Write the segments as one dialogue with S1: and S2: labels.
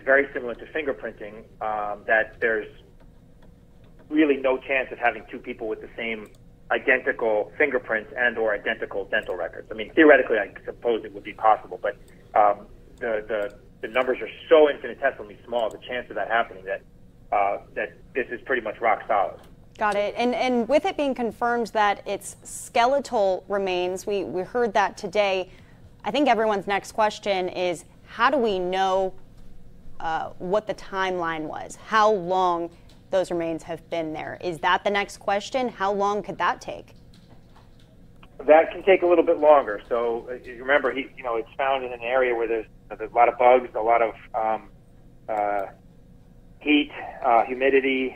S1: very similar to fingerprinting, that there's really no chance of having two people with the same identical fingerprints and or identical dental records. I mean, theoretically, I suppose it would be possible, but the numbers are so infinitesimally small, the chance of that happening, that that this is pretty much rock solid.
S2: Got it. And with it being confirmed that it's skeletal remains, we heard that today. I think everyone's next question is, how do we know what the timeline was? How long those remains have been there? Is that the next question? How long could that take?
S1: That can take a little bit longer. So remember, it's found in an area where there's a lot of bugs, a lot of heat, humidity.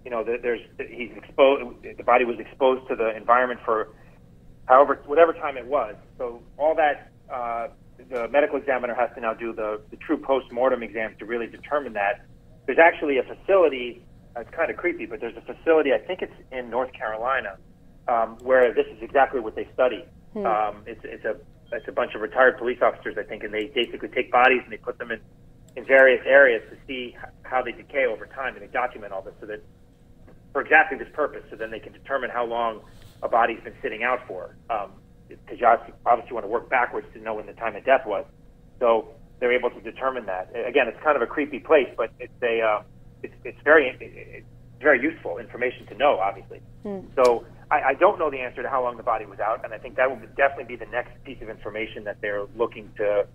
S1: He's exposed. The body was exposed to the environment for whatever time it was. So all that, the medical examiner has to now do the true post-mortem exams to really determine that. There's actually a facility, it's kind of creepy, but there's a facility, I think it's in North Carolina, where this is exactly what they study. It's a bunch of retired police officers, I think, and they basically take bodies and they put them in various areas to see how they decay over time, and they document all this so that, for exactly this purpose, so then they can determine how long a body's been sitting out for. Because you obviously want to work backwards to know when the time of death was. So they're able to determine that. Again, it's kind of a creepy place, but it's very useful information to know, obviously. So I don't know the answer to how long the body was out, and I think that will definitely be the next piece of information that they're looking to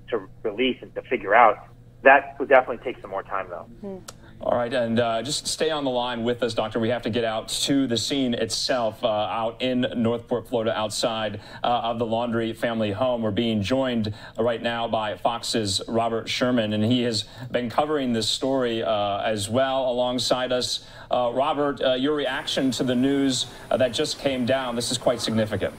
S1: release and to figure out. That would definitely take some more time, though.
S3: All right, and just stay on the line with us, Doctor. We have to get out to the scene itself out in Northport, Florida, outside of the Laundrie family home. We're being joined right now by Fox's Robert Sherman, and he has been covering this story as well alongside us. Robert, your reaction to the news that just came down, this is quite significant.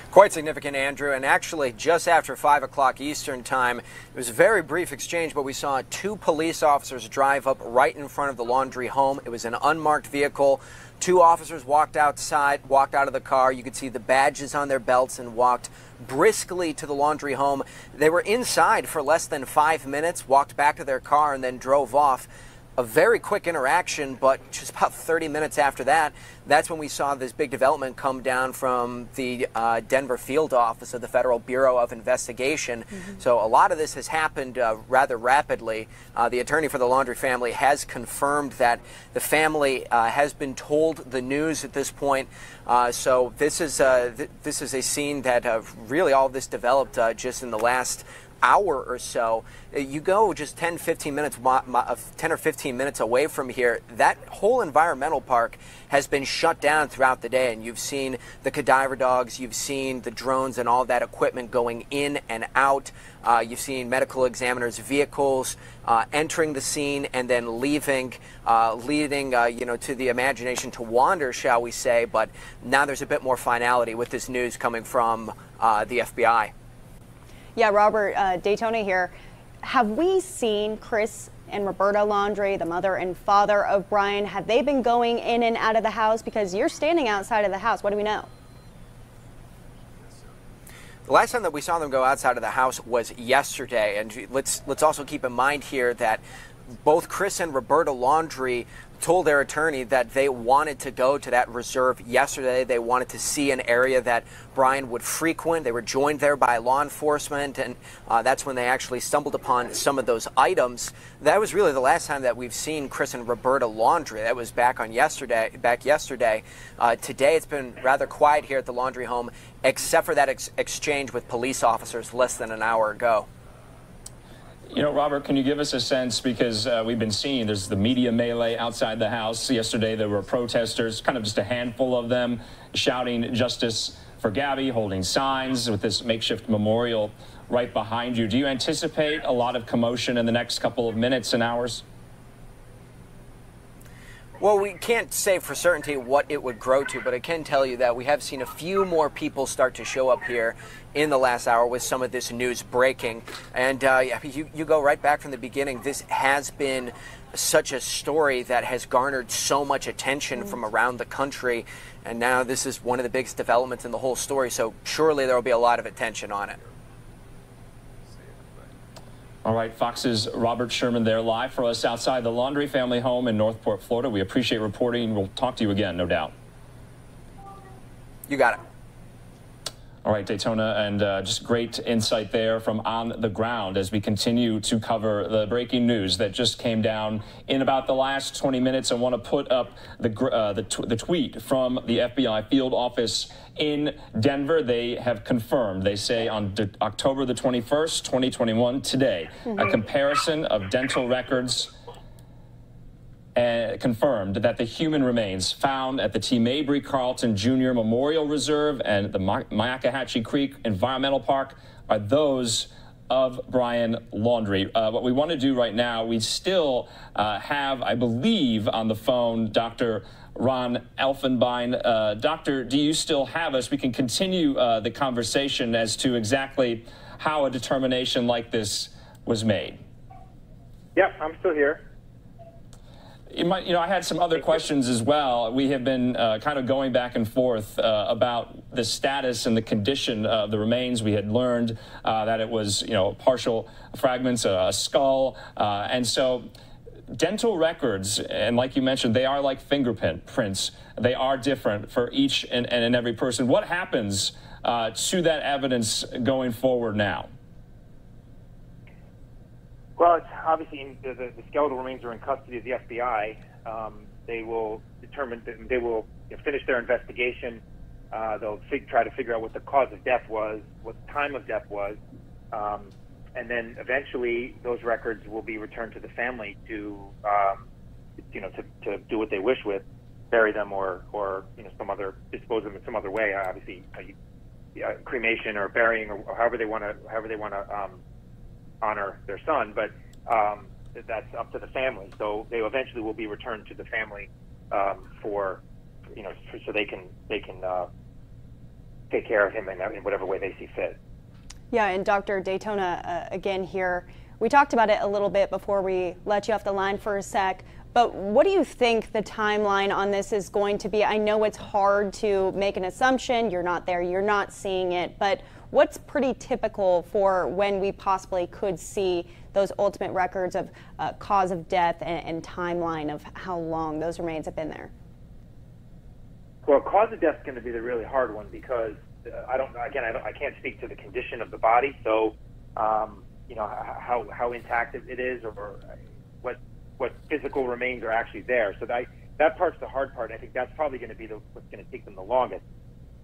S4: Quite significant, Andrew, and actually just after 5 o'clock Eastern time, it was a very brief exchange, but we saw two police officers drive up right in front of the Laundrie home. It was an unmarked vehicle. Two officers walked out of the car. You could see the badges on their belts and walked briskly to the Laundrie home. They were inside for less than 5 minutes, walked back to their car, and then drove off. A very quick interaction, but just about 30 minutes after that, that's when we saw this big development come down from the Denver field office of the Federal Bureau of Investigation. So a lot of this has happened rather rapidly. The attorney for the Laundrie family has confirmed that the family has been told the news at this point. So this is a scene that really all of this developed just in the last hour or so. You go just 10 or 15 minutes away from here, that whole environmental park has been shut down throughout the day, and you've seen the cadaver dogs, you've seen the drones and all that equipment going in and out. You've seen medical examiners' vehicles entering the scene and then leaving, leading to the imagination to wander, shall we say. But now there's a bit more finality with this news coming from the FBI.
S2: Yeah, Robert, Daytona here. Have we seen Chris and Roberta Laundrie, the mother and father of Brian? Have they been going in and out of the house? Because you're standing outside of the house. What do we know?
S4: The last time that we saw them go outside of the house was yesterday. And let's also keep in mind here that both Chris and Roberta Laundrie told their attorney that they wanted to go to that reserve yesterday. They wanted to see an area that Brian would frequent. They were joined there by law enforcement, and that's when they actually stumbled upon some of those items. That was really the last time that we've seen Chris and Roberta Laundrie. That was back yesterday. Today it's been rather quiet here at the Laundrie home, except for that exchange with police officers less than an hour ago.
S3: You know, Robert, can you give us a sense, because we've been seeing there's the media melee outside the house. Yesterday there were protesters, kind of just a handful of them, shouting justice for Gabby, holding signs with this makeshift memorial right behind you. Do you anticipate a lot of commotion in the next couple of minutes and hours?
S4: Well, we can't say for certainty what it would grow to, but I can tell you that we have seen a few more people start to show up here in the last hour with some of this news breaking. And you go right back from the beginning. This has been such a story that has garnered so much attention from around the country. And now this is one of the biggest developments in the whole story. So surely there will be a lot of attention on it.
S3: All right, Fox's Robert Sherman there live for us outside the Laundrie family home in Northport, Florida. We appreciate reporting. We'll talk to you again, no doubt.
S4: You got it.
S3: All right, Daytona, and just great insight there from on the ground as we continue to cover the breaking news that just came down in about the last 20 minutes. I want to put up the tweet from the FBI field office in Denver. They have confirmed, they say on October the 21st, 2021, today, a comparison of dental records confirmed that the human remains found at the T. Mabry Carlton Jr. Memorial Reserve and the Myakkahatchee Creek Environmental Park are those of Brian Laundrie. What we want to do right now, we still have, I believe, on the phone, Dr. Ron Elfenbein. Doctor, do you still have us? We can continue the conversation as to exactly how a determination like this was made.
S1: Yep, I'm still here.
S3: I had some other questions as well. We have been kind of going back and forth about the status and the condition of the remains. We had learned that it was, partial fragments, a skull. And so dental records, and like you mentioned, they are like fingerprints. They are different for each and every person. What happens to that evidence going forward now?
S1: Well, it's obviously the skeletal remains are in custody of the FBI. They will determine, they will finish their investigation. They'll try to figure out what the cause of death was, what the time of death was, and then eventually those records will be returned to the family to do what they wish with, bury them or dispose of them in some other way. Obviously, cremation or burying or however they want to honor their son, but that's up to the family. So they eventually will be returned to the family so they can take care of him in whatever way they see fit.
S2: Yeah, and Dr. Daytona, again here, we talked about it a little bit before we let you off the line for a sec, but what do you think the timeline on this is going to be? I know it's hard to make an assumption. You're not there, you're not seeing it, but what's pretty typical for when we possibly could see those ultimate records of cause of death and timeline of how long those remains have been there?
S1: Well, cause of death is going to be the really hard one because I can't speak to the condition of the body, so how intact it is or what physical remains are actually there. So that part's the hard part. I think that's probably going to be what's going to take them the longest.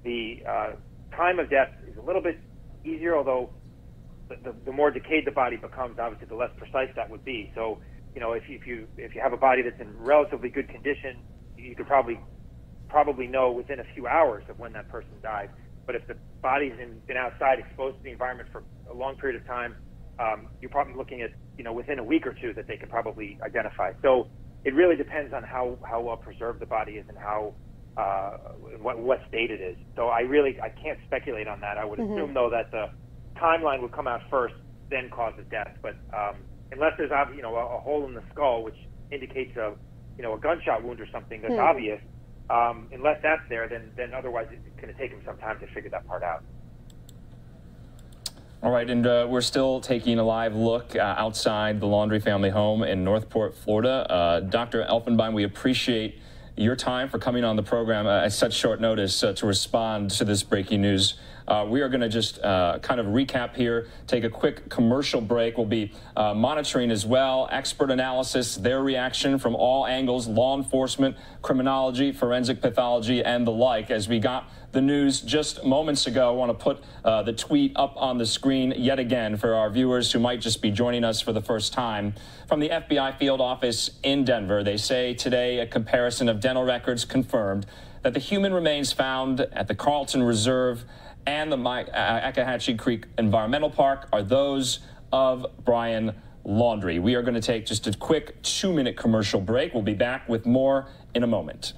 S1: The time of death is a little bit easier, although the more decayed the body becomes, obviously the less precise that would be. So, if you have a body that's in relatively good condition, you could probably know within a few hours of when that person died. But if the body's been outside, exposed to the environment for a long period of time, you're probably looking at within a week or two that they can probably identify. So it really depends on how well preserved the body is and how what state it is. So I can't speculate on that. I would assume though that the timeline would come out first, then cause of death. But unless there's a hole in the skull which indicates a gunshot wound or something that's obvious, unless that's there, then otherwise it's going to take them some time to figure that part out.
S3: All right, and we're still taking a live look outside the Laundrie family home in Northport, Florida. Dr. Elfenbein, we appreciate your time for coming on the program at such short notice to respond to this breaking news. We are going to just kind of recap here, take a quick commercial break. We'll be monitoring as well, expert analysis, their reaction from all angles, law enforcement, criminology, forensic pathology, and the like. As we got the news just moments ago, I want to put the tweet up on the screen yet again for our viewers who might just be joining us for the first time. From the FBI field office in Denver, they say today a comparison of dental records confirmed that the human remains found at the Carlton Reserve and the Myakkahatchee Creek Environmental Park are those of Brian Laundrie. We are going to take just a quick 2-minute commercial break. We'll be back with more in a moment.